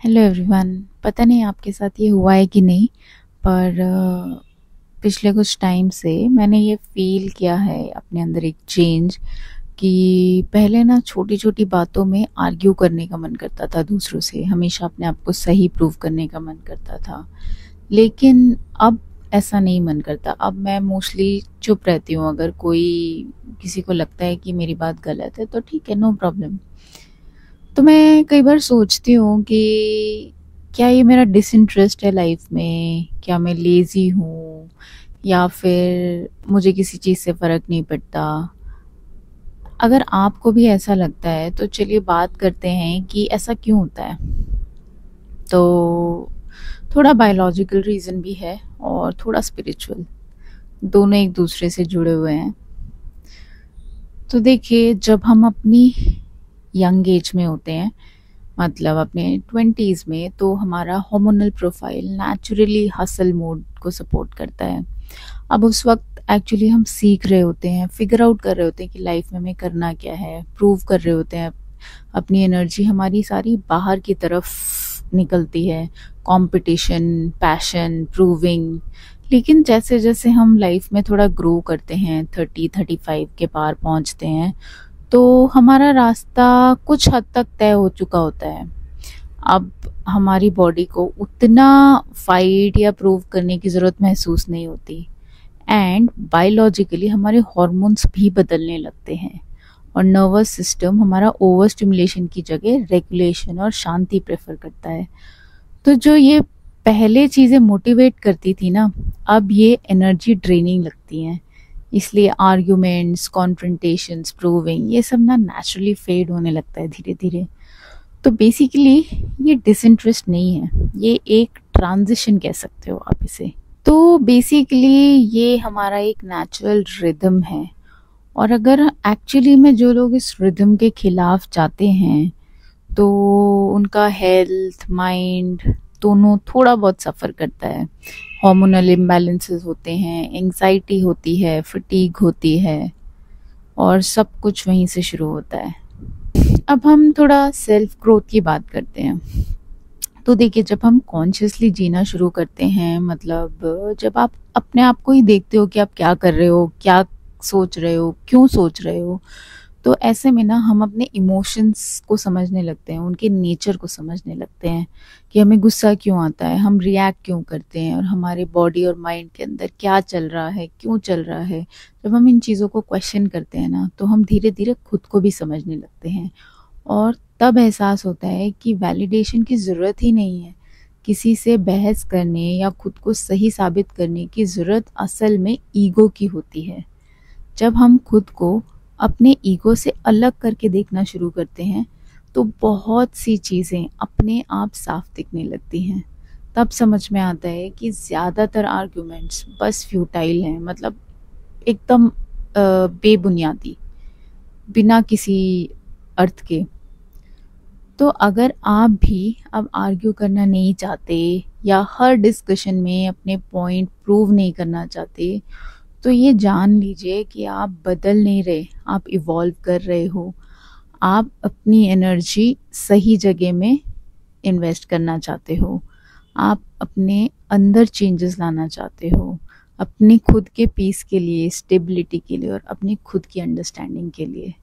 Hello everyone. पता नहीं आपके साथ ये हुआ है कि नहीं, पर पिछले कुछ टाइम से मैंने ये फील किया है अपने अंदर एक चेंज कि पहले ना छोटी छोटी बातों में आर्ग्यू करने का मन करता था दूसरों से, हमेशा अपने आप को सही प्रूव करने का मन करता था। लेकिन अब ऐसा नहीं मन करता। अब मैं मोस्टली चुप रहती हूँ। अगर कोई किसी को लगता है कि मेरी बात गलत है तो ठीक है, नो प्रॉब्लम। तो मैं कई बार सोचती हूँ कि क्या ये मेरा डिसइंटरेस्ट है लाइफ में, क्या मैं लेजी हूँ, या फिर मुझे किसी चीज़ से फ़र्क नहीं पड़ता। अगर आपको भी ऐसा लगता है तो चलिए बात करते हैं कि ऐसा क्यों होता है। तो थोड़ा बायोलॉजिकल रीज़न भी है और थोड़ा स्पिरिचुअल, दोनों एक दूसरे से जुड़े हुए हैं। तो देखिए, जब हम अपनी यंग एज में होते हैं, मतलब अपने 20s में, तो हमारा hormonal profile naturally hustle mode को सपोर्ट करता है। अब उस वक्त एक्चुअली हम सीख रहे होते हैं, फिगर आउट कर रहे होते हैं कि लाइफ में हमें करना क्या है, प्रूव कर रहे होते हैं। अपनी एनर्जी हमारी सारी बाहर की तरफ निकलती है, कंपटीशन, पैशन, प्रूविंग। लेकिन जैसे जैसे हम लाइफ में थोड़ा ग्रो करते हैं, 30-35 के पार पहुंचते हैं, तो हमारा रास्ता कुछ हद तक तय हो चुका होता है। अब हमारी बॉडी को उतना फाइट या प्रूव करने की ज़रूरत महसूस नहीं होती। एंड बायोलॉजिकली हमारे हॉर्मोन्स भी बदलने लगते हैं और नर्वस सिस्टम हमारा ओवर स्टिमुलेशन की जगह रेगुलेशन और शांति प्रेफर करता है। तो जो ये पहले चीज़ें मोटिवेट करती थी ना, अब ये एनर्जी ड्रेनिंग लगती हैं। इसलिए आर्ग्यूमेंट्स, कॉन्फ्रंटेशंस, प्रूविंग, ये सब ना नेचुरली फेड होने लगता है धीरे धीरे। तो बेसिकली ये डिसइंटरेस्ट नहीं है, ये एक ट्रांजिशन कह सकते हो आप इसे। तो बेसिकली ये हमारा एक नेचुरल रिदम है। और अगर एक्चुअली में जो लोग इस रिदम के खिलाफ जाते हैं, तो उनका हेल्थ, माइंड दोनों थोड़ा बहुत सफ़र करता है। हार्मोनल इम्बैलेंसेस होते हैं, एंग्जाइटी होती है, फटीग होती है, और सब कुछ वहीं से शुरू होता है। अब हम थोड़ा सेल्फ ग्रोथ की बात करते हैं। तो देखिए, जब हम कॉन्शियसली जीना शुरू करते हैं, मतलब जब आप अपने आप को ही देखते हो कि आप क्या कर रहे हो, क्या सोच रहे हो, क्यों सोच रहे हो, तो ऐसे में ना हम अपने इमोशंस को समझने लगते हैं, उनके नेचर को समझने लगते हैं कि हमें गुस्सा क्यों आता है, हम रिएक्ट क्यों करते हैं, और हमारे बॉडी और माइंड के अंदर क्या चल रहा है, क्यों चल रहा है। जब हम इन चीज़ों को क्वेश्चन करते हैं ना, तो हम धीरे धीरे खुद को भी समझने लगते हैं। और तब एहसास होता है कि वैलिडेशन की ज़रूरत ही नहीं है। किसी से बहस करने या खुद को सही साबित करने की ज़रूरत असल में ईगो की होती है। जब हम खुद को अपने ईगो से अलग करके देखना शुरू करते हैं, तो बहुत सी चीज़ें अपने आप साफ दिखने लगती हैं। तब समझ में आता है कि ज़्यादातर आर्ग्यूमेंट्स बस फ्यूटाइल हैं, मतलब एकदम बेबुनियादी, बिना किसी अर्थ के। तो अगर आप भी अब आर्ग्यू करना नहीं चाहते या हर डिस्कशन में अपने पॉइंट प्रूव नहीं करना चाहते, तो ये जान लीजिए कि आप बदल नहीं रहे, आप इवॉल्व कर रहे हो। आप अपनी एनर्जी सही जगह में इन्वेस्ट करना चाहते हो। आप अपने अंदर चेंजेस लाना चाहते हो, अपने खुद के पीस के लिए, स्टेबिलिटी के लिए, और अपनी खुद की अंडरस्टैंडिंग के लिए।